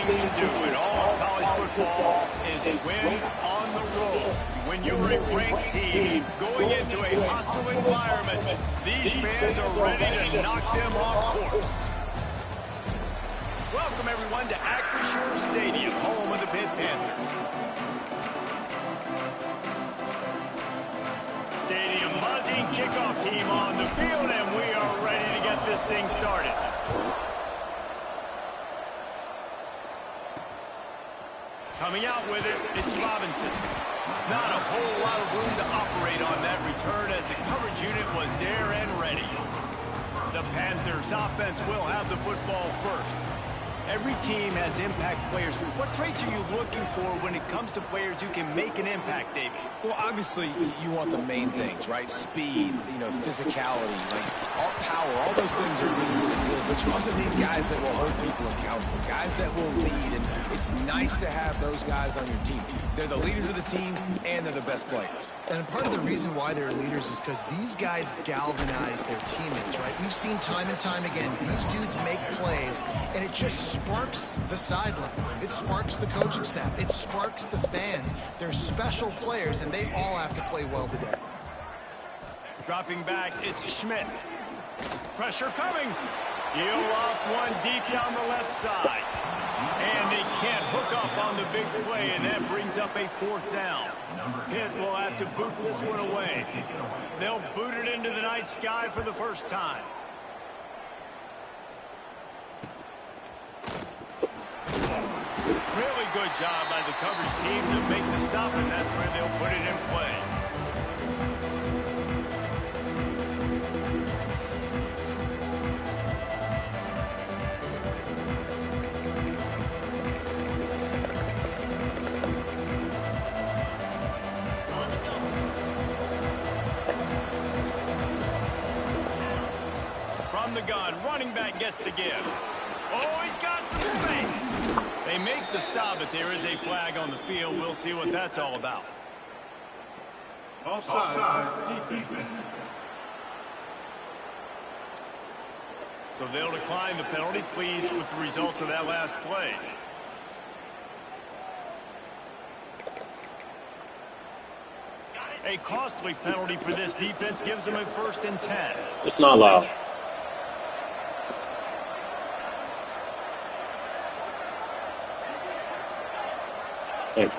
things to do in all college football is win on the road. When you're a ranked team going into a hostile environment, these fans are ready to knock them off course. Welcome, everyone, to Acrisure Stadium, home of the Pitt Panthers. Stadium buzzing, kickoff team on the field, and we are ready to get this thing started. Coming out with it, it's Robinson. Not a whole lot of room to operate on that return as the coverage unit was there and ready. The Panthers offense will have the football first. Every team has impact players. What traits are you looking for when it comes to players who can make an impact, David? Well, obviously, you want the main things, right? Speed, physicality, like all power, all those things are really, really good. But you also need guys that will hold people accountable, guys that will lead. And it's nice to have those guys on your team. They're the leaders of the team, and they're the best players. And part of the reason why they're leaders is because these guys galvanize their teammates, right? We've seen time and time again, these dudes make plays, and it just sparks the sideline. It sparks the coaching staff. It sparks the fans. They're special players, and they all have to play well today. Dropping back, it's Schmidt. Pressure coming. Heel off one deep down the left side. And they can't hook up on the big play, and that brings up a fourth down. Pitt will have to boot this one away. They'll boot it into the night sky for the first time. Really good job by the coverage team to make the stop, and that's where they'll put it in play. From the gun, running back gets to give. Oh, he's got some space. They make the stop, but there is a flag on the field. We'll see what that's all about. Offside, defense. So they'll decline the penalty, pleased with the results of that last play. A costly penalty for this defense gives them a 1st and 10. It's not loud. Thanks.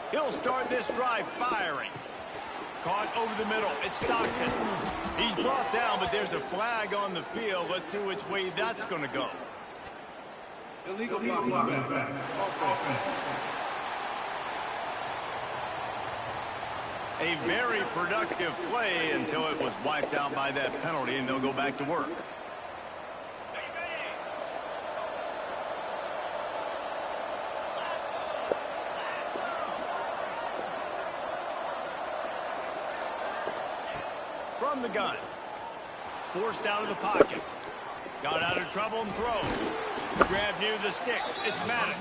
He'll start this drive firing. Caught over the middle. It's Stockton. He's brought down, but there's a flag on the field. Let's see which way that's going to go. Illegal block. A very productive play until it was wiped out by that penalty, and they'll go back to work. From the gun. Forced out of the pocket. Got out of trouble and throws. Grabbed near the sticks. It's Maddox.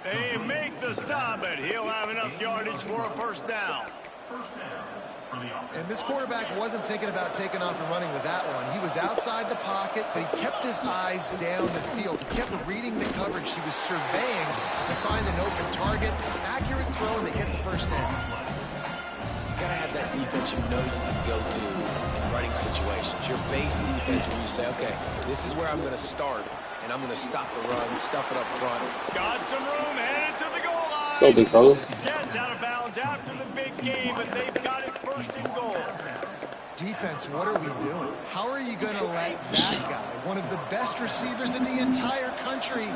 They make the stop, but he'll have enough yardage for a 1st down. And this quarterback wasn't thinking about taking off and running with that one. He was outside the pocket, but he kept his eyes down the field. He kept reading the coverage. He was surveying to find an open target. Accurate throw, and they get the 1st down. You gotta have that defense you know you can go to in running situations. Your base defense where you say, okay, this is where I'm going to start, and I'm going to stop the run, stuff it up front. Got some room, headed to the goal line. Go, big fella. Gets out of bounds after the big game, but they've got it 1st and goal. Defense, what are we doing? How are you going to let that guy, one of the best receivers in the entire country,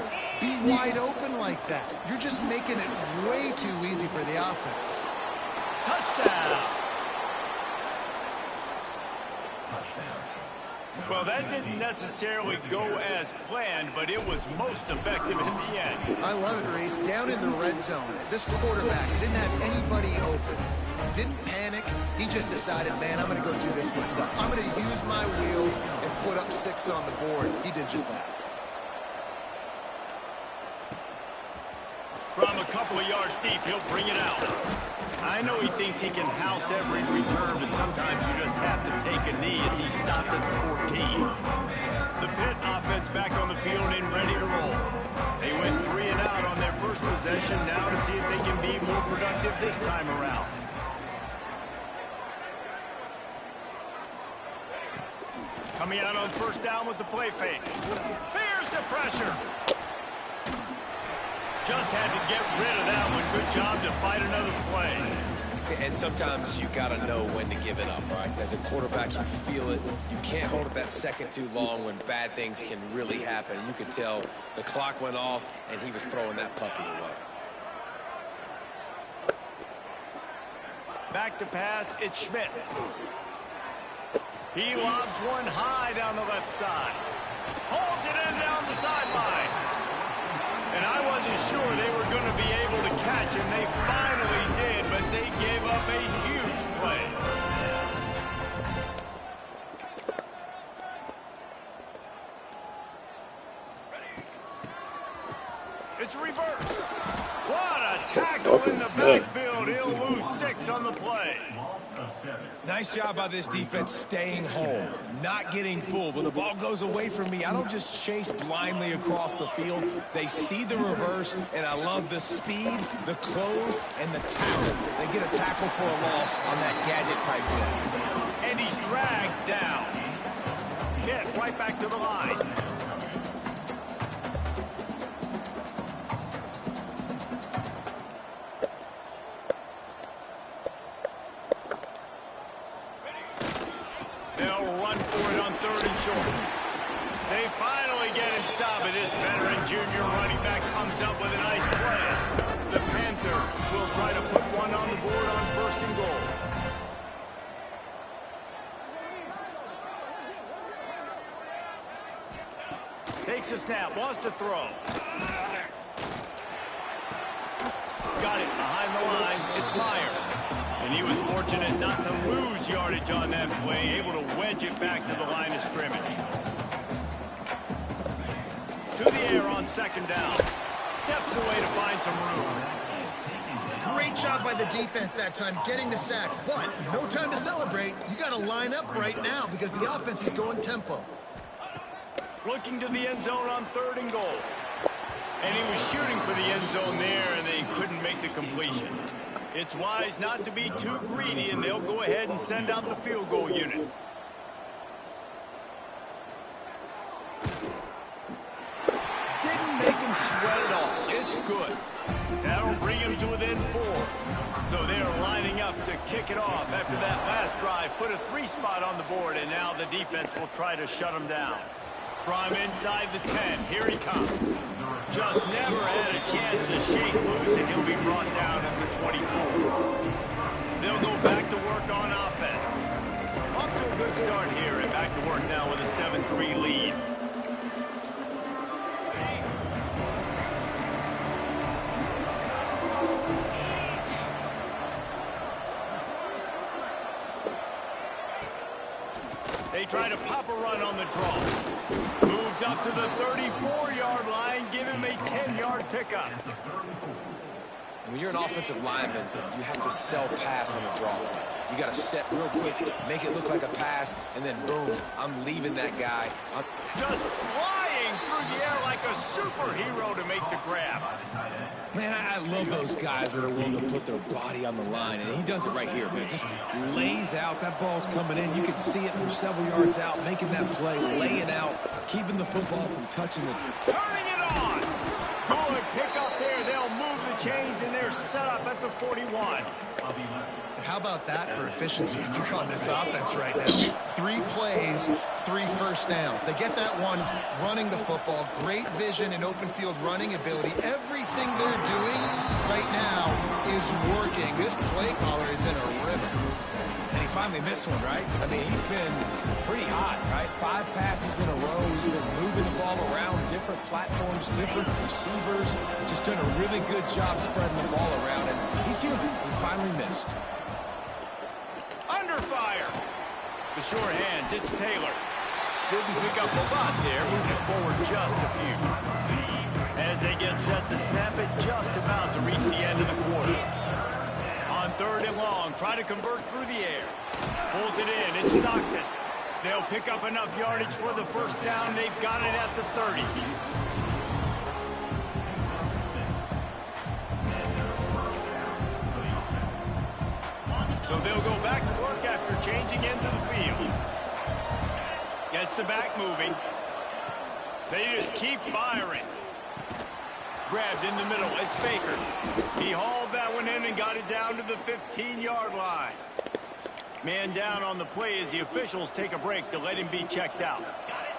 be wide open like that? You're just making it way too easy for the offense. Touchdown. Well, that didn't necessarily go as planned, but it was most effective in the end. I love it, Reese. Down in the red zone, this quarterback didn't have anybody open. Didn't panic. He just decided, man, I'm going to go do this myself. I'm going to use my wheels and put up 6 on the board. He did just that. From a couple of yards deep, he'll bring it out. I know he thinks he can house every return, but sometimes you just have to take a knee as he stopped at the 14. The Pitt offense back on the field and ready to roll. They went 3 and out on their first possession, now to see if they can be more productive this time around. Coming out on first down with the play fake. Here's the pressure. Just had to get rid of that one. Good job to fight another play. And sometimes you got to know when to give it up, right? As a quarterback, you feel it. You can't hold it that second too long when bad things can really happen. You could tell the clock went off, and he was throwing that puppy away. Back to pass, it's Schmidt. He lobs one high down the left side. Pulls it in down the sideline. And I wasn't sure they were going to be able to catch him. They finally did, but they gave up a huge play. It's reverse. What a tackle in the backfield. He'll lose 6 on the play. Nice job by this defense staying home, not getting fooled. When the ball goes away from me, I don't just chase blindly across the field. They see the reverse, and I love the speed, the close, and the tackle. They get a tackle for a loss on that gadget-type play. And he's dragged down. Hit right back to the line. They'll run for it on 3rd and short. They finally get him stopped, and this veteran junior running back comes up with a nice play. The Panthers will try to put one on the board on 1st and goal. Takes a snap, wants to throw. Got it behind the line. It's Meyer. And he was fortunate not to lose yardage on that play, able to wedge it back to the line of scrimmage. To the air on 2nd down. Steps away to find some room. Great job by the defense that time, getting the sack. But no time to celebrate. You got to line up right now because the offense is going tempo. Looking to the end zone on 3rd and goal. And he was shooting for the end zone there, and they couldn't make the completion. It's wise not to be too greedy, and they'll go ahead and send out the field goal unit. Didn't make him sweat at all. It's good. That'll bring him to within 4. So they're lining up to kick it off after that last drive. Put a 3 spot on the board, and now the defense will try to shut him down. From inside the 10, here he comes. Just never had a chance to shake loose, and he'll be brought down at the 24. They'll go back to work on offense. Off to a good start here, and back to work now with a 7-3 lead. They try to pop a run on the draw. Moves up to the 34-yard line, give him a 10-yard pickup. When you're an offensive lineman, you have to sell pass on the draw play. You got to set real quick, make it look like a pass, and then boom, I'm leaving that guy. Just flying through the air like a superhero to make the grab. Man, I love those guys that are willing to put their body on the line, and he does it right here, man. Just lays out. That ball's coming in. You can see it from several yards out, making that play, laying out, keeping the football from touching the... Turning it on! Good pick up there. They'll move the chains, and they're set up at the 41. How about that for efficiency if you're on this offense right now? 3 plays, 3 first downs. They get that one running the football, great vision and open field running ability. Everything they're doing right now is working. This play caller is in a rhythm. And he finally missed one, right? I mean, he's been pretty hot, right? 5 passes in a row. He's been moving the ball around, different platforms, different receivers. Just done a really good job spreading the ball around, and he's human. He finally missed. Under fire. The short hands, it's Taylor. Didn't pick up a lot there, moving it forward just a few. As they get set to snap it, just about to reach the end of the quarter. On 3rd and long, try to convert through the air. Pulls it in, it's Stockton. They'll pick up enough yardage for the first down. They've got it at the 30. So they'll go back to work after changing into the field. Gets the back moving. They just keep firing. Grabbed in the middle. It's Baker. He hauled that one in and got it down to the 15-yard line. Man down on the play as the officials take a break to let him be checked out.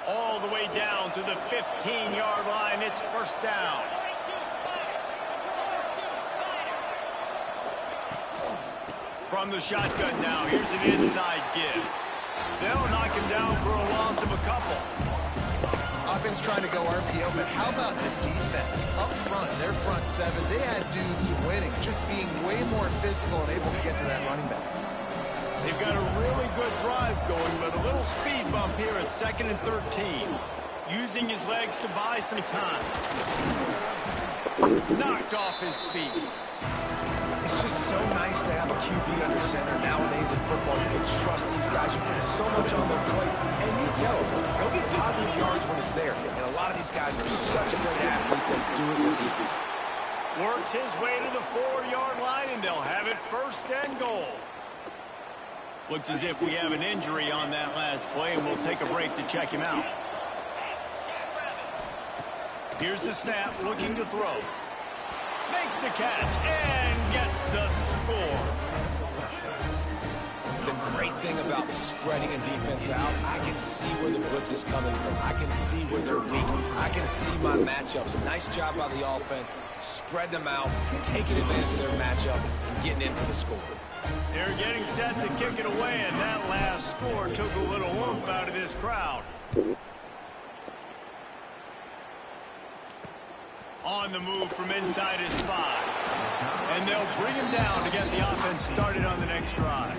All the way down to the 15-yard line. It's first down. From the shotgun now, here's an inside give. They'll knock him down for a loss of a couple. Offense trying to go RPO, but how about the defense? Up front, their front seven, they had dudes winning, just being way more physical and able to get to that running back. They've got a really good drive going, but a little speed bump here at 2nd and 13. Using his legs to buy some time. Knocked off his feet. It's just so nice to have a QB under center. Nowadays in football, you can trust these guys. You put so much on their plate, and you tell them, he'll get positive yards when he's there. And a lot of these guys are such great athletes, they do it with ease. Works his way to the 4-yard line, and they'll have it 1st and goal. Looks as if we have an injury on that last play, and we'll take a break to check him out. Here's the snap, looking to throw. Makes the catch and gets the score. The great thing about spreading a defense out, I can see where the blitz is coming from. I can see where they're weak. I can see my matchups. Nice job by the offense. Spread them out, taking advantage of their matchup, and getting in for the score. They're getting set to kick it away, and that last score took a little oomph out of this crowd. On the move from inside his 5. And they'll bring him down to get the offense started on the next drive.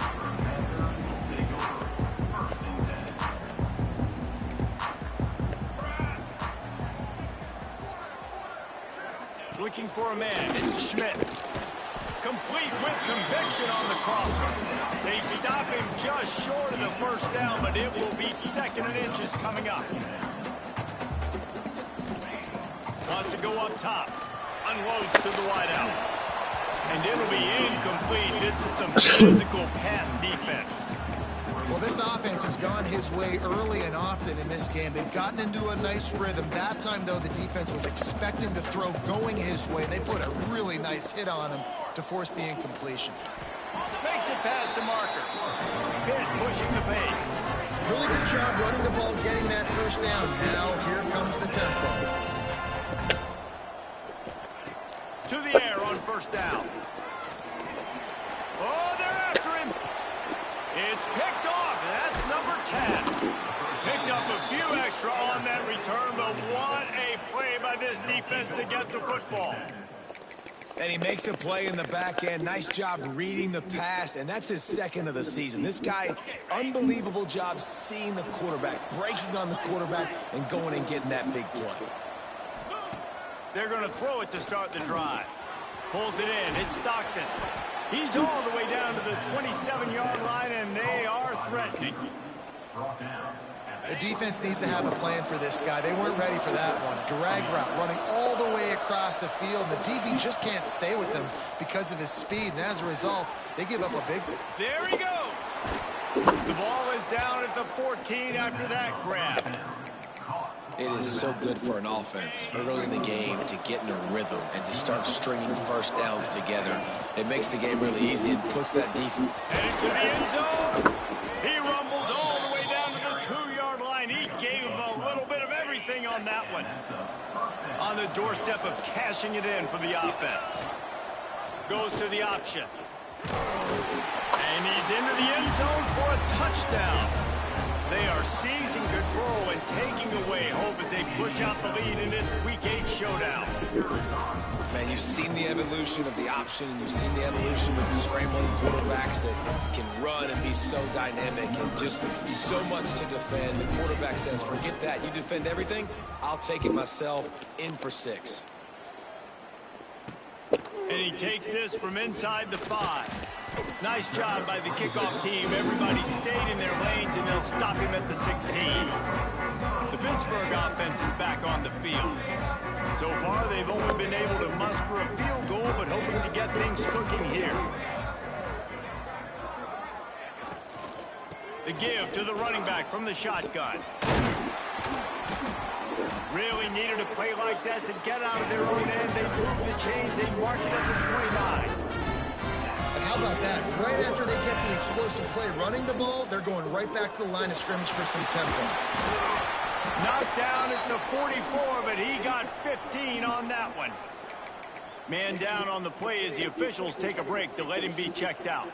Looking for a man. It's Schmidt. Complete with conviction on the crosser. They stop him just short of the first down, but it will be 2nd and inches coming up. Wants to go up top. Unloads to the wideout. And it'll be incomplete. This is some physical pass defense. Well, this offense has gone his way early and often in this game. They've gotten into a nice rhythm. That time, though, the defense was expecting the throw going his way. They put a really nice hit on him to force the incompletion. Makes it past the marker. Pitt pushing the pace. Really good job running the ball, getting that first down. Now, here comes the tempo. To the air on first down. Oh, they're after him. It's picked off, and that's number 10. Picked up a few extra on that return, but what a play by this defense to get the football. And he makes a play in the back end. Nice job reading the pass, and that's his 2nd of the season. This guy, unbelievable job seeing the quarterback, breaking on the quarterback, and going and getting that big play. They're going to throw it to start the drive. Pulls it in. It's Stockton. He's all the way down to the 27-yard line, and they are threatening. The defense needs to have a plan for this guy. They weren't ready for that one. Drag route running all the way across the field. The DB just can't stay with him because of his speed, and as a result, they give up a big one. There he goes. The ball is down at the 14 after that grab. It is so good for an offense early in the game to get in a rhythm and to start stringing first downs together. It makes the game really easy and puts that defense. Heading to the end zone. He rumbles all the way down to the 2-yard line. He gave him a little bit of everything on that one. On the doorstep of cashing it in for the offense. Goes to the option. And he's into the end zone for a touchdown. They are seizing control and taking away hope as they push out the lead in this Week 8 showdown. Man, you've seen the evolution of the option, and you've seen the evolution with scrambling quarterbacks that can run and be so dynamic and just so much to defend. The quarterback says, forget that. You defend everything, I'll take it myself. In for 6. And he takes this from inside the 5. Nice job by the kickoff team. Everybody stayed in their lanes, and they'll stop him at the 16. The Pittsburgh offense is back on the field. So far, they've only been able to muster a field goal, but hoping to get things cooking here. The give to the running back from the shotgun. Really needed a play like that to get out of their own end. They move the chains. They mark it at the 29. And how about that? Right after they get the explosive play running the ball, they're going right back to the line of scrimmage for some tempo. Knocked down at the 44, but he got 15 on that one. Man down on the play as the officials take a break to let him be checked out.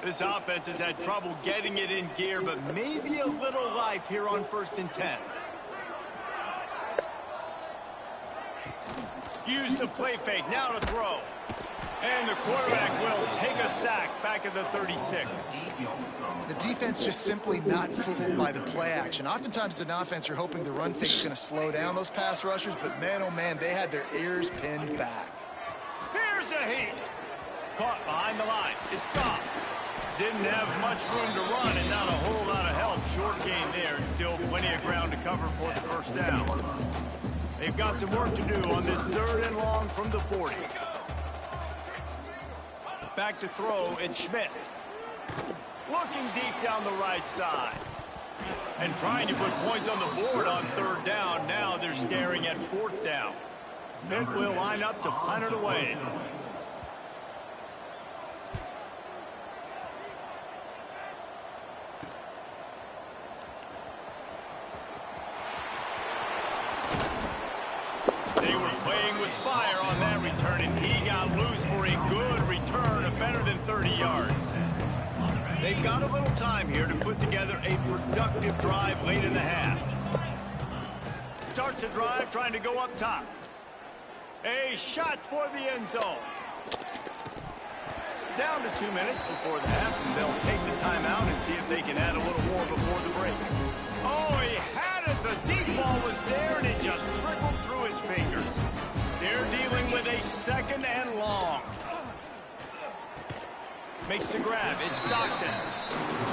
This offense has had trouble getting it in gear, but maybe a little life here on 1st and 10. Use the play fake, now to throw. And the quarterback will take a sack back at the 36. The defense just simply not fooled by the play action. Oftentimes, as an offense, you're hoping the run fake is going to slow down those pass rushers, but man, oh man, they had their ears pinned back. Here's a heat. Caught behind the line. It's gone. Didn't have much room to run and not a whole lot of help. Short gain there and still plenty of ground to cover for the first down. They've got some work to do on this 3rd and long from the 40. Back to throw, it's Schmidt. Looking deep down the right side. And trying to put points on the board on 3rd down. Now they're staring at 4th down. Pitt will line up to punt it away. They were playing with fire on that return, and he got loose for a good return of better than 30 yards. They've got a little time here to put together a productive drive late in the half. Starts a drive trying to go up top. A shot for the end zone. Down to 2 minutes before the half, and they'll take the timeout and see if they can add a little more before the break. Oh, he had it. The deep ball was there, and it just trickled through his fingers. They're dealing with a 2nd and long. Makes the grab. It's Stockton.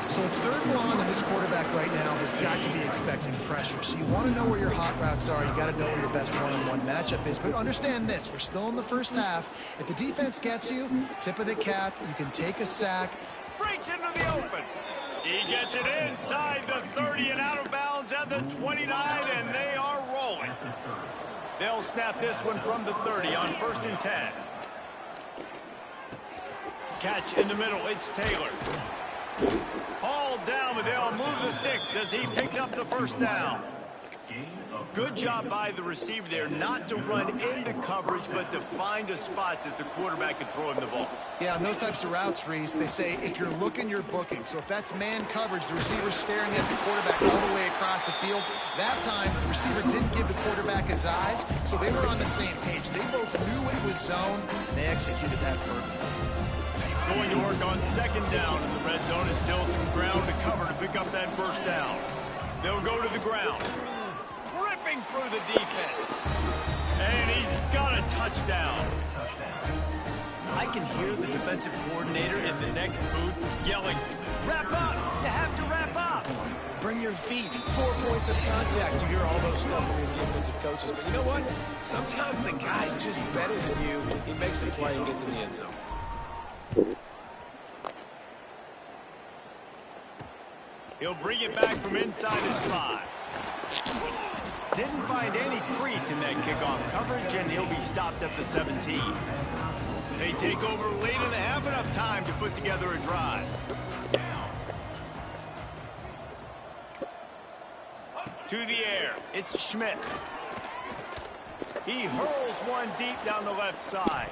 So it's 3rd and long, and this quarterback right now has got to be expecting pressure. So you want to know where your hot routes are. You got to know where your best one-on-one matchup is. But understand this: we're still in the first half. If the defense gets you, tip of the cap. You can take a sack. Breaks into the open. He gets it inside the 30 and out of bounds at the 29, and they are rolling. They'll snap this one from the 30 on 1st and 10. Catch in the middle. It's Taylor. Hauled down, but they'll move the sticks as he picks up the 1st down. Good job by the receiver there not to run into coverage, but to find a spot that the quarterback could throw him the ball. Yeah, on those types of routes, Reese, they say if you're looking, you're booking. So if that's man coverage, the receiver's staring at the quarterback all the way across the field. That time, the receiver didn't give the quarterback his eyes, so they were on the same page. They both knew it was zone, and they executed that perfectly. Going to work on 2nd down in the red zone. Is still some ground to cover to pick up that 1st down. They'll go to the ground. Ripping through the defense. And he's got a touchdown. I can hear the defensive coordinator in the next booth yelling, "Wrap up! You have to wrap up!" Bring your feet. 4 points of contact. You hear all those stuff from your defensive coaches. But you know what? Sometimes the guy's just better than you. He makes a play and gets in the end zone. He'll bring it back from inside his 5. Didn't find any crease in that kickoff coverage, and he'll be stopped at the 17. They take over late in the half, enough time to put together a drive. To the air, it's Schmidt. He hurls one deep down the left side.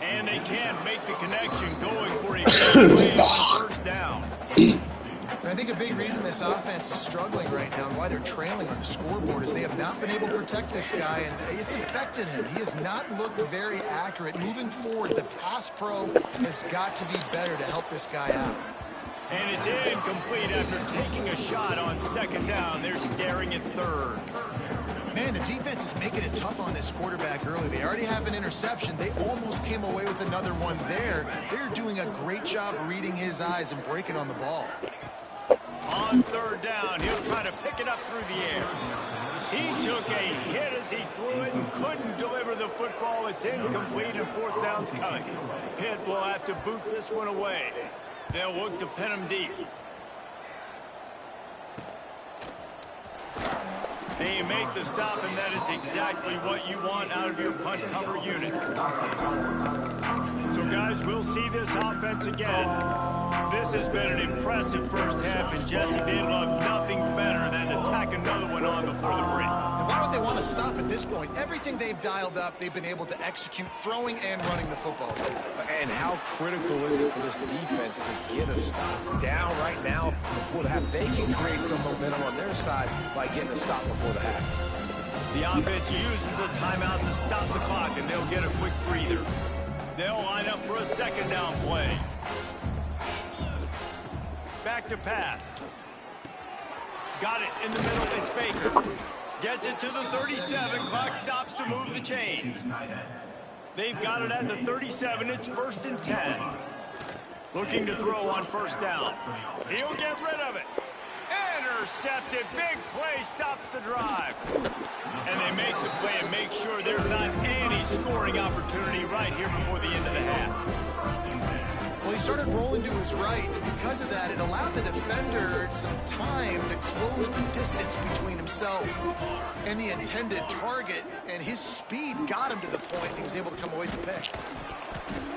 And they can't make the connection, going for a big on 1st down. And I think a big reason this offense is struggling right now and why they're trailing on the scoreboard is they have not been able to protect this guy, and it's affected him. He has not looked very accurate. Moving forward, the pass pro has got to be better to help this guy out. And it's incomplete after taking a shot on 2nd down. They're staring at 3rd. Man, the defense is making it tough on this quarterback early. They already have an interception. They almost came away with another one there. They're doing a great job reading his eyes and breaking on the ball. On third down, he'll try to pick it up through the air. He took a hit as he threw it and couldn't deliver the football. It's incomplete and fourth down's coming. Pitt will have to boot this one away. They'll look to pin him deep. They make the stop, and that is exactly what you want out of your punt cover unit. So, guys, we'll see this offense again. This has been an impressive first half, and Jesse, they love nothing better than to tack another one on before the break. And why would they want to stop at this point? Everything they've dialed up, they've been able to execute, throwing and running the football. And how critical is it for this defense to get a stop down right now before the half? They can create some momentum on their side by getting a stop before the half. The offense uses a timeout to stop the clock, and they'll get a quick breather. They'll line up for a second down play. Back to pass. Got it in the middle. It's Baker. Gets it to the 37. Clock stops to move the chains. They've got it at the 37. It's 1st and 10. Looking to throw on first down. He'll get rid of it. Intercepted. Big play stops the drive. And they make the play and make sure there's not any scoring opportunity right here before the end of the half. Well, he started rolling to his right, and because of that, it allowed the defender some time to close the distance between himself and the intended target, and his speed got him to the point he was able to come away with the pick.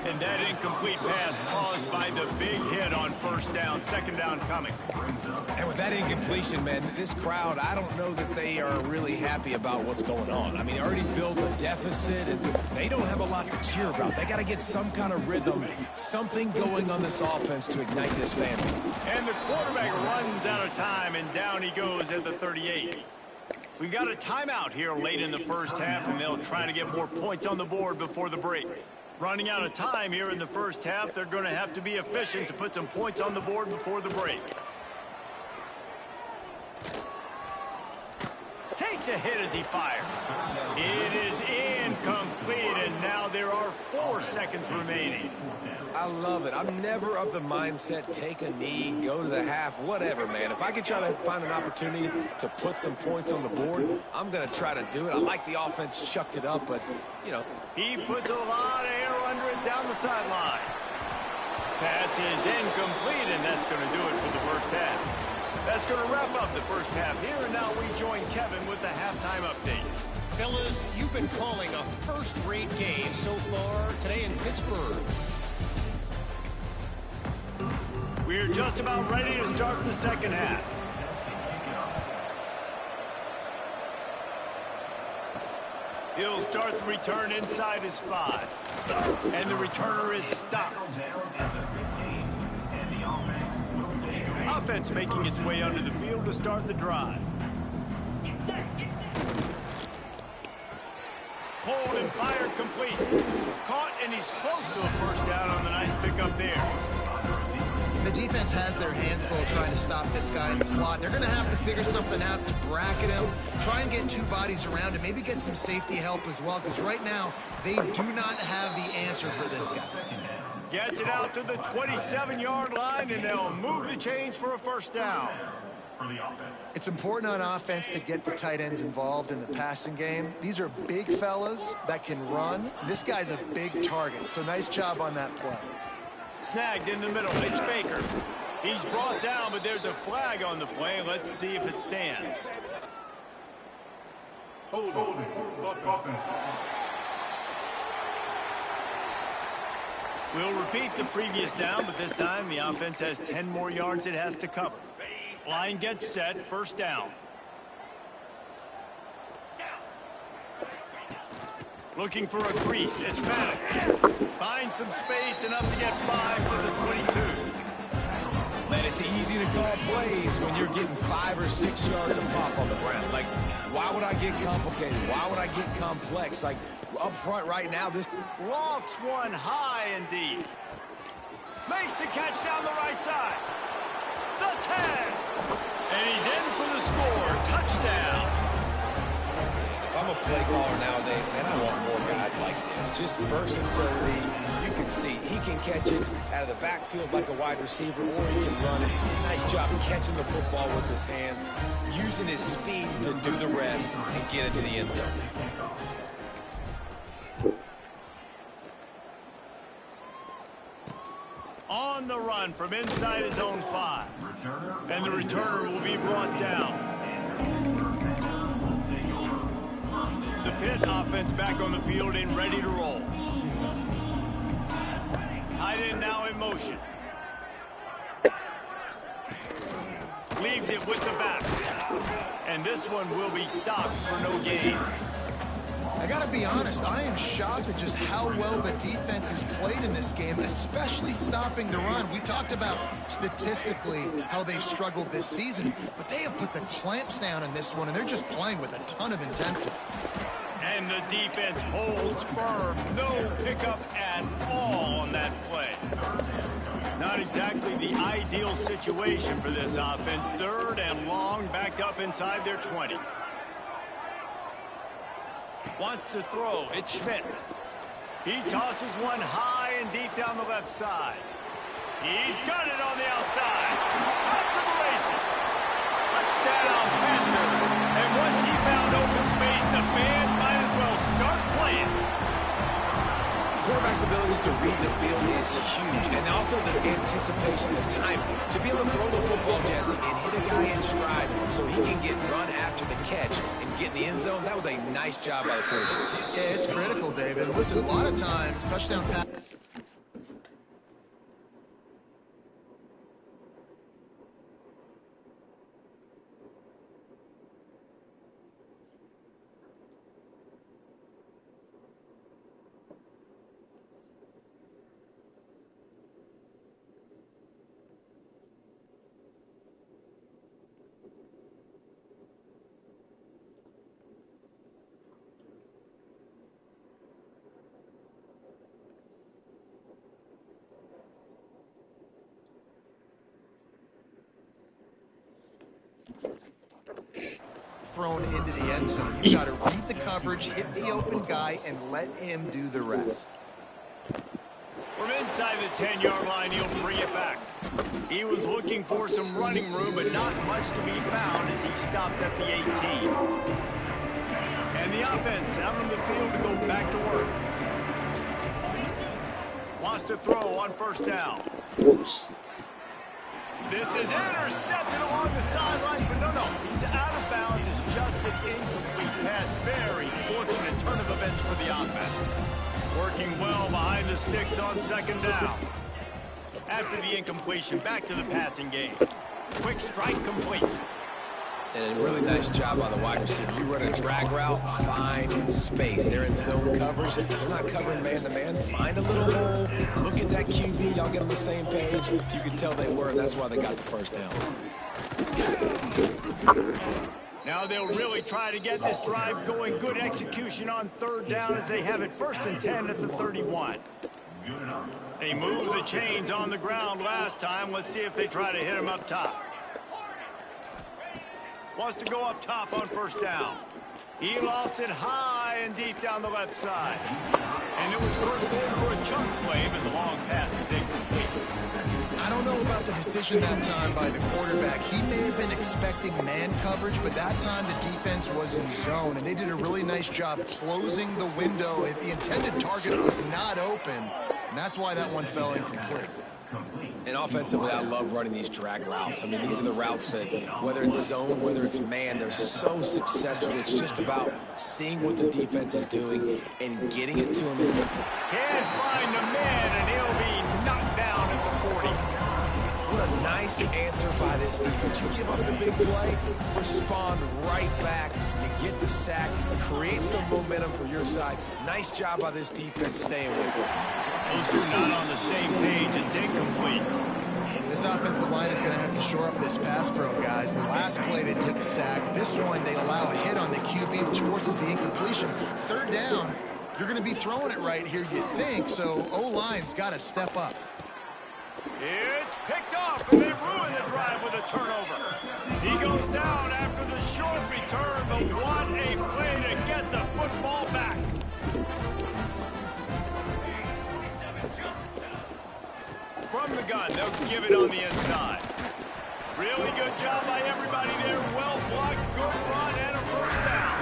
And that incomplete pass caused by the big hit on first down, second down coming. And with that incompletion, man, this crowd, I don't know that they are really happy about what's going on. I mean, they already built a deficit, and they don't have a lot to cheer about. They got to get some kind of rhythm, something going on this offense to ignite this family. And the quarterback runs out of time, and down he goes at the 38. We got a timeout here late in the first half, and they'll try to get more points on the board before the break. Running out of time here in the first half, they're going to have to be efficient to put some points on the board before the break. Takes a hit as he fires. It is incomplete, and now there are 4 seconds remaining. I love it. I'm never of the mindset, take a knee, go to the half, whatever, man. If I can try to find an opportunity to put some points on the board, I'm going to try to do it. I like the offense chucked it up, but, you know. He puts a lot of air under it down the sideline. Pass is incomplete, and that's going to do it for the first half. That's going to wrap up the first half here, and now we join Kevin with the halftime update. Fellas, you've been calling a first-rate game so far today in Pittsburgh. We're just about ready to start the second half. He'll start the return inside his 5. And the returner is stopped. Offense making its way onto the field to start the drive. Hold and fired complete. Caught, and he's close to a first down on the nice pickup there. The defense has their hands full trying to stop this guy in the slot. They're going to have to figure something out to bracket him, try and get 2 bodies around him, maybe get some safety help as well, because right now they do not have the answer for this guy. Gets it out to the 27-yard line, and they'll move the chains for a first down. It's important on offense to get the tight ends involved in the passing game. These are big fellas that can run. This guy's a big target, so nice job on that play. Snagged in the middle. It's Baker. He's brought down, but there's a flag on the play. Let's see if it stands. Holding. Offense. We'll repeat the previous down, but this time the offense has 10 more yards it has to cover. Line gets set. First down. Looking for a crease. It's Maddox. Finds some space, enough to get 5 to the 22. Man, it's easy to call plays when you're getting 5 or 6 yards of pop on the ground. Like, why would I get complicated? Why would I get complex? Like, up front right now, this Lofts one high and deep. Makes the catch down the right side. The 10. And he's in for the score. Touchdown. a play caller nowadays, man, I want more guys like this. Just versatility. You can see he can catch it out of the backfield like a wide receiver, or he can run it. Nice job catching the football with his hands, using his speed to do the rest and get it to the end zone. On the run from inside his own 5. And the returner will be brought down. The Pitt offense back on the field and ready to roll. Tight end now in motion. Leaves it with the back. And this one will be stopped for no gain. I gotta be honest, I am shocked at just how well the defense has played in this game, especially stopping the run. We talked about statistically how they've struggled this season, but they have put the clamps down in this one, and they're just playing with a ton of intensity. And the defense holds firm. No pickup at all on that play. Not exactly the ideal situation for this offense. 3rd and long, backed up inside their 20. Wants to throw. It's Schmidt. He tosses one high and deep down the left side. He's got it on the outside. Off to the races. Touchdown, Panthers. And once he found open space, the band might as well start playing. Quarterback's abilities to read the field is huge, and also the anticipation, the time to be able to throw the football, Jesse, and hit a guy in stride so he can get run after the catch and get in the end zone. That was a nice job by the quarterback. Yeah, it's critical, David. Listen, a lot of times, touchdown pass. Thrown into the end zone. You got to read the coverage, hit the open guy, and let him do the rest. From inside the 10-yard line, he'll bring it back. He was looking for some running room, but not much to be found as he stopped at the 18. And the offense out on the field to go back to work. Wants to throw on 1st down. Whoops. This is intercepted along the sideline, but no, he's out of bounds. It's just an incomplete pass. Very fortunate turn of events for the offense. Working well behind the sticks on 2nd down. After the incompletion, back to the passing game. Quick strike complete. And a really nice job on the wide receiver. You run a drag route, find space. They're in zone coverage. They're not covering man-to-man. Find a little hole. Look at that QB. Y'all get on the same page. You can tell they were. That's why they got the 1st down. Now they'll really try to get this drive going. Good execution on 3rd down as they have it 1st and 10 at the 31. They moved the chains on the ground last time. Let's see if they try to hit him up top. Wants to go up top on 1st down. He lost it high and deep down the left side. And it was worth going for a chunk play, but the long pass is incomplete. I don't know about the decision that time by the quarterback. He may have been expecting man coverage, but that time the defense was in zone, and they did a really nice job closing the window. The intended target was not open, and that's why that one fell incomplete. And offensively, I love running these drag routes. I mean, these are the routes that, whether it's zone, whether it's man, they're so successful. It's just about seeing what the defense is doing and getting it to him. Can't find the man, and he'll be knocked down at the 40. What a nice answer by this defense. You give up the big play, respond right back. You get the sack, create some momentum for your side. Nice job by this defense staying with it. Those two not on the same page. It's incomplete. This offensive line is going to have to shore up this pass pro, guys. The last play, they took a sack. This one, they allow a hit on the QB, which forces the incompletion. 3rd down, you're going to be throwing it right here, you think, so O-line's got to step up. It's picked off, and they ruin the drive with a turnover. He goes down after the short return, but what a play to get the football back. From the gun, they'll give it on the inside. Really good job by everybody there. Well blocked, good run, and a first down.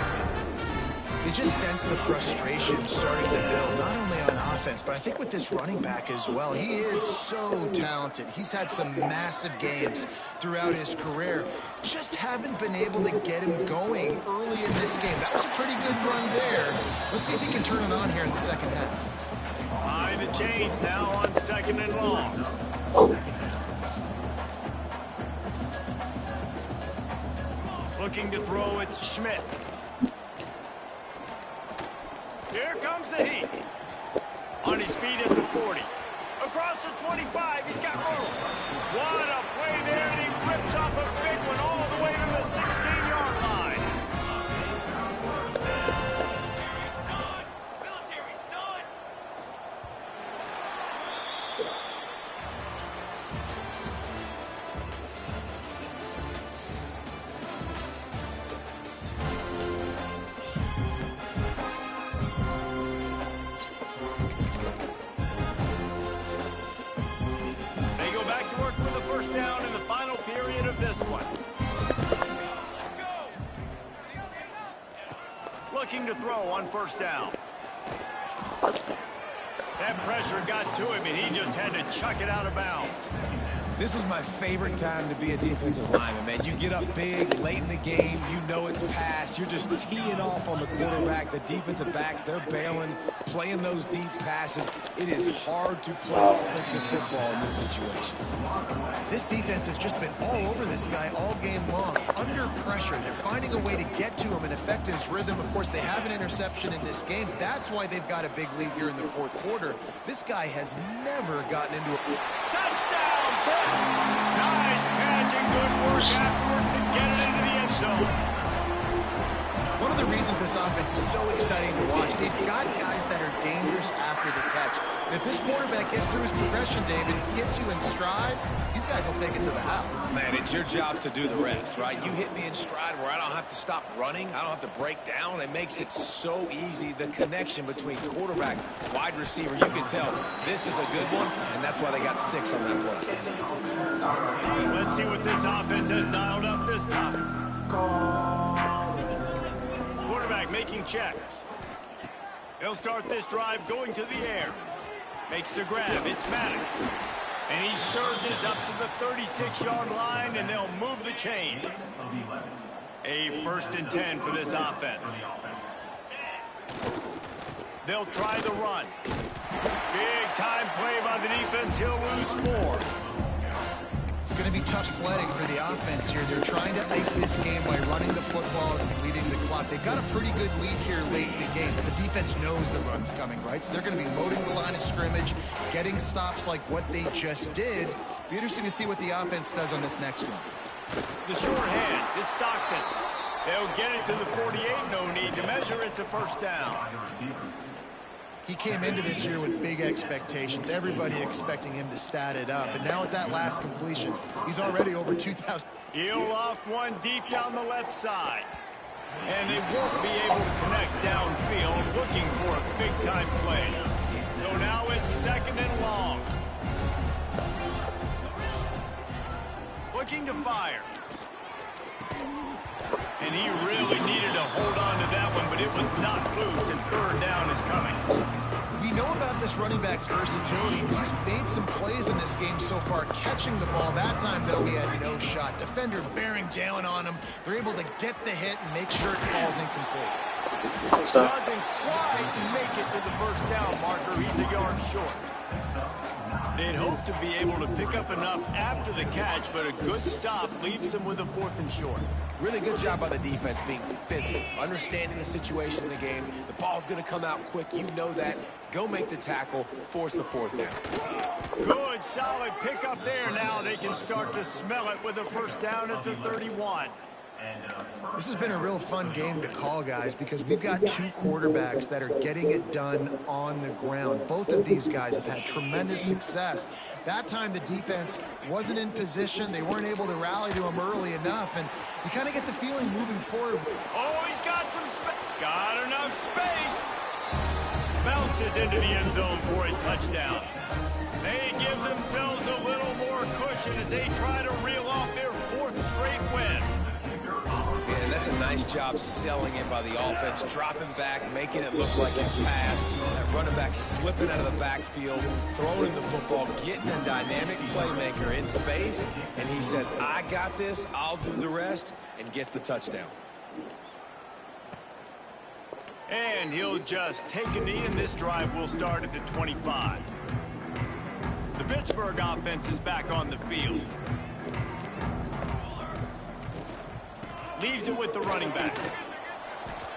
You just sense the frustration starting to build, not only on offense, but I think with this running back as well. He is so talented. He's had some massive games throughout his career. Just haven't been able to get him going early in this game. That was a pretty good run there. Let's see if he can turn it on here in the second half. Behind the chains now on 2nd and long. Looking to throw, it's Schmidt. Here comes the heat. On his feet at the 40. Across the 25, he's got room. What a play there, and he rips off a big one all the way to the 16-yard line. Down in the final period of this one. Looking to throw on 1st down. That pressure got to him, and he just had to chuck it out of bounds. This was my favorite time to be a defensive lineman, man. You get up big, late in the game, you know it's past. You're just teeing off on the quarterback. The defensive backs, they're bailing, playing those deep passes. It is hard to play offensive football in this situation. This defense has just been all over this guy all game long. Under pressure, they're finding a way to get to him and affect his rhythm. Of course, they have an interception in this game. That's why they've got a big lead here in the 4th quarter. This guy has never gotten into a... Touchdown! Nice catch and good work afterwards to get it into the end zone. One of the reasons this offense is so exciting to watch, they've got guys that are dangerous after the catch. And if this quarterback gets through his progression, David, hits you in stride, these guys will take it to the house. Man, it's your job to do the rest, right? You hit me in stride where I don't have to stop running. I don't have to break down. It makes it so easy. The connection between quarterback, wide receiver, you can tell this is a good one, and that's why they got 6 on that play. Let's see what this offense has dialed up this time. Quarterback making checks. He'll start this drive going to the air. Makes the grab. It's Maddox. And he surges up to the 36-yard line, and they'll move the chains. A 1st and 10 for this offense. They'll try the run. Big time play by the defense. He'll lose 4. It's going to be tough sledding for the offense here. They're trying to ice this game by running the football and leading the clock. They've got a pretty good lead here late in the game, but the defense knows the run's coming, right? So they're going to be loading the line of scrimmage, getting stops like what they just did. Be interesting to see what the offense does on this next one. The short hands, it's Stockton. They'll get it to the 48, no need to measure. It's a 1st down. He came into this year with big expectations. Everybody expecting him to stat it up. And now with that last completion, he's already over 2,000. He'll loft one deep down the left side. And they won't be able to connect downfield, looking for a big-time play. So now it's 2nd and long. Looking to fire. And he really needed to hold on to that one, but it was not loose, and 3rd down is coming. We know about this running back's versatility. He's made some plays in this game so far, catching the ball. That time, though, he had no shot. Defender bearing down on him. They're able to get the hit and make sure it falls incomplete. Doesn't quite make it to the 1st down marker. He's a yard short. They'd hope to be able to pick up enough after the catch, but a good stop leaves them with a 4th and short. Really good job by the defense being physical, understanding the situation in the game. The ball's going to come out quick. You know that. Go make the tackle, force the 4th down. Good, solid pickup there. Now they can start to smell it with a 1st down at the 31. This has been a real fun game to call, guys, because we've got two quarterbacks that are getting it done on the ground. Both of these guys have had tremendous success. That time the defense wasn't in position. They weren't able to rally to him early enough, and you kind of get the feeling moving forward. Oh, he's got some space. Got enough space. Bounces into the end zone for a touchdown. They give themselves a little more cushion as they try to reel off their fourth straight win. And that's a nice job selling it by the offense, dropping back, making it look like it's passed. That running back slipping out of the backfield, throwing the football, getting a dynamic playmaker in space, and he says, I got this, I'll do the rest, and gets the touchdown. And he'll just take a knee, and this drive will start at the 25. The Pittsburgh offense is back on the field. Leaves it with the running back.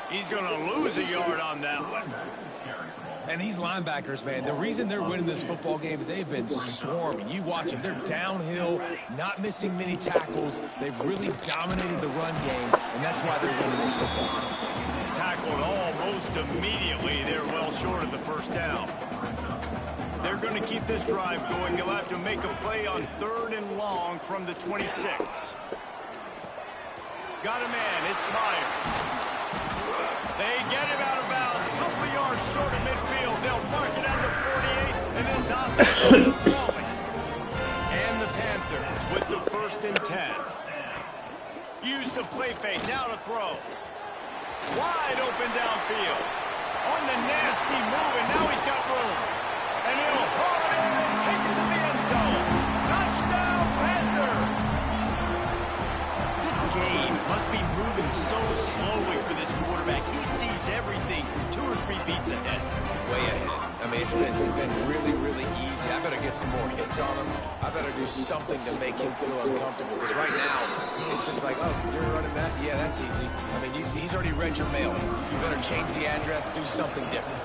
He's going to lose a yard on that one. And these linebackers, man, the reason they're winning this football game is they've been swarming. You watch them. They're downhill, not missing many tackles. They've really dominated the run game, and that's why they're winning this football game. Tackled almost immediately. They're well short of the first down. They're going to keep this drive going. They'll have to make a play on 3rd and long from the 26. Got a man. It's Myers. They get him out of bounds. Couple of yards short of midfield. They'll mark it at the 48, and this offense is falling. And the Panthers with the 1st and 10. Use the play fake. Now to throw. Wide open downfield. On the nasty move, and now he's got room. And he'll haul it in and take it to the end zone. Touchdown, Panther! This game must be moving so slowly for this quarterback. He sees everything 2 or 3 beats ahead. Way ahead. I mean, it's been really, really easy. I better get some more hits on him. I better do something to make him feel uncomfortable. Because right now, it's just like, oh, you're running that? Yeah, that's easy. I mean, he's already read your mail. You better change the address, do something different.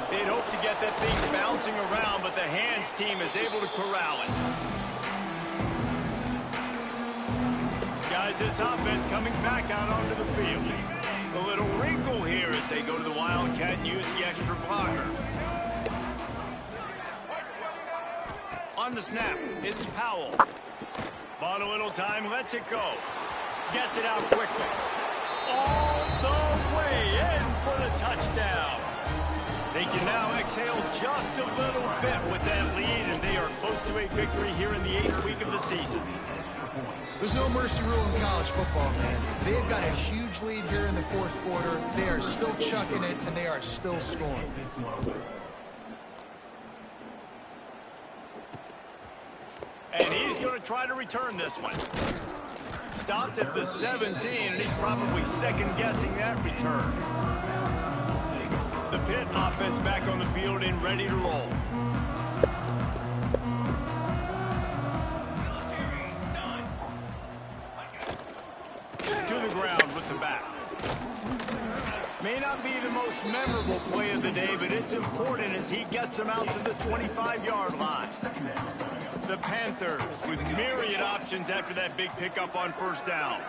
They'd hope to get that thing bouncing around, but the hands team is able to corral it. Guys, this offense coming back out onto the field. A little wrinkle here as they go to the Wildcat and use the extra blocker. On the snap, it's Powell. Bought a little time, lets it go. Gets it out quickly. All the way in for the touchdown. They can now exhale just a little bit with that lead, and they are close to a victory here in the 8th week of the season. There's no mercy rule in college football, man. They've got a huge lead here in the 4th quarter. They are still chucking it, and they are still scoring. And he's going to try to return this one. Stopped at the 17, and he's probably second-guessing that return. The Pitt offense back on the field and ready to roll. To the ground with the back. May not be the most memorable play of the day, but it's important as he gets them out to the 25-yard line. The Panthers with myriad options after that big pickup on 1st down.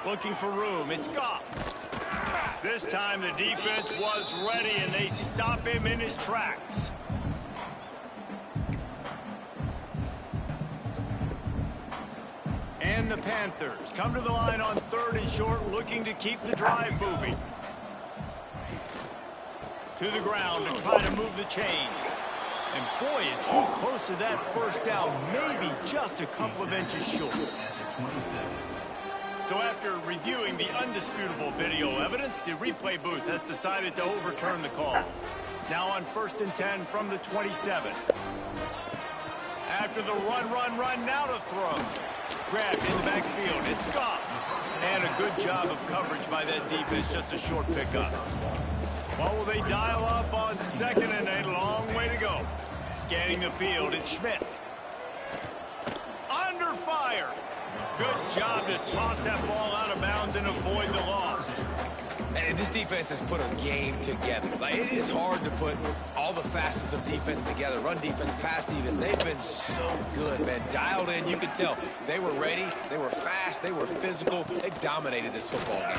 Looking for room. It's Goff. This time the defense was ready, and they stop him in his tracks. And the Panthers come to the line on 3rd and short, looking to keep the drive moving. To the ground to try to move the chains. And boy, is he close to that 1st down, maybe just a couple of inches short. So after reviewing the undisputable video evidence, the replay booth has decided to overturn the call. Now on 1st and 10 from the 27. After the run, now to throw. Grabbed in the backfield, it's Goff. And a good job of coverage by that defense, just a short pickup. What will they dial up on 2nd and a long way to go? Scanning the field, it's Schmidt. Under fire. Good job to toss that ball out of bounds and avoid the loss. And this defense has put a game together. Like, it is hard to put all the facets of defense together. Run defense, pass defense. They've been so good, man. Dialed in, you could tell. They were ready, they were fast, they were physical. They dominated this football game.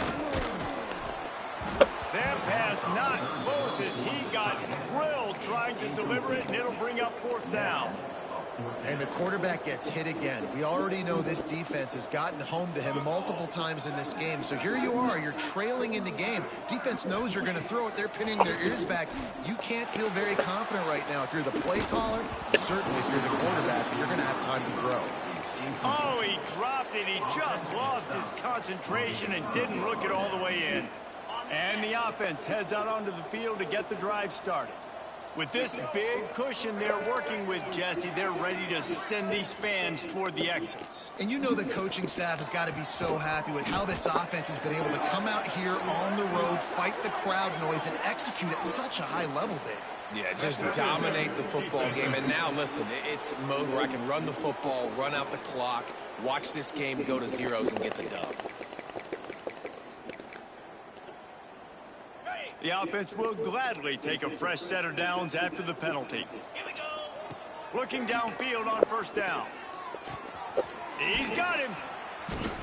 That pass not close as he got drilled trying to deliver it, and it'll bring up 4th down. And the quarterback gets hit again. We already know this defense has gotten home to him multiple times in this game. So here you are, you're trailing in the game. Defense knows you're going to throw it. They're pinning their ears back. You can't feel very confident right now if you're the play caller, certainly if you're the quarterback, that you're going to have time to throw. Oh, he dropped it. He just lost his concentration and didn't look it all the way in. And the offense heads out onto the field to get the drive started. With this big cushion they're working with, Jesse, they're ready to send these fans toward the exits. And you know the coaching staff has got to be so happy with how this offense has been able to come out here on the road, fight the crowd noise, and execute at such a high level, Dave. Yeah, just dominate the football game. And now, listen, it's mode where I can run the football, run out the clock, watch this game go to zeros and get the dub. The offense will gladly take a fresh set of downs after the penalty. Looking downfield on 1st down. He's got him.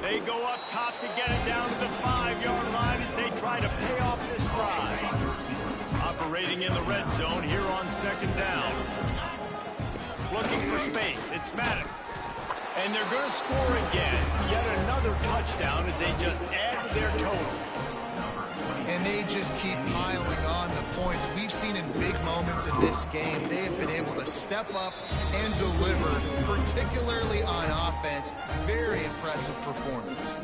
They go up top to get it down to the 5-yard line as they try to pay off this drive. Operating in the red zone here on 2nd down. Looking for space. It's Maddox. And they're going to score again. Yet another touchdown as they just add to their total. And they just keep piling on the points. We've seen in big moments in this game, they have been able to step up and deliver, particularly on offense. Very impressive performance.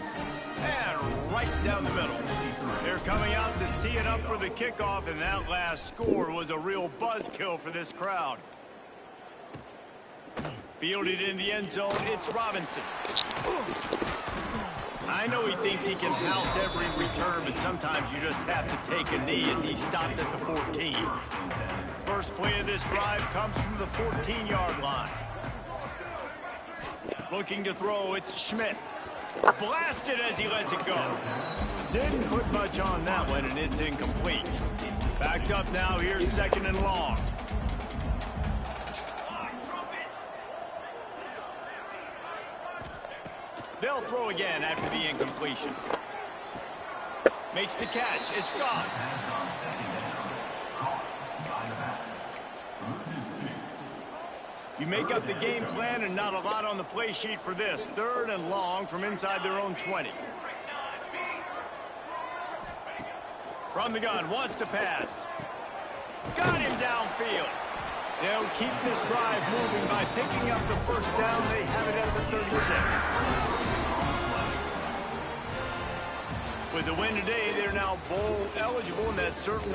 And right down the middle. They're coming out to tee it up for the kickoff, and that last score was a real buzzkill for this crowd. Fielded in the end zone, it's Robinson. I know he thinks he can house every return, but sometimes you just have to take a knee as he stopped at the 14. First play of this drive comes from the 14-yard line. Looking to throw, it's Schmidt. Blasted as he lets it go. Didn't put much on that one, and it's incomplete. Backed up now, here's 2nd and long. They'll throw again after the incompletion. Makes the catch. It's gone. You make up the game plan and not a lot on the play sheet for this. 3rd and long from inside their own 20. From the gun, wants to pass. Got him downfield. They'll keep this drive moving by picking up the 1st down. They have it at the 36. With the win today, they're now bowl eligible, and that's certainly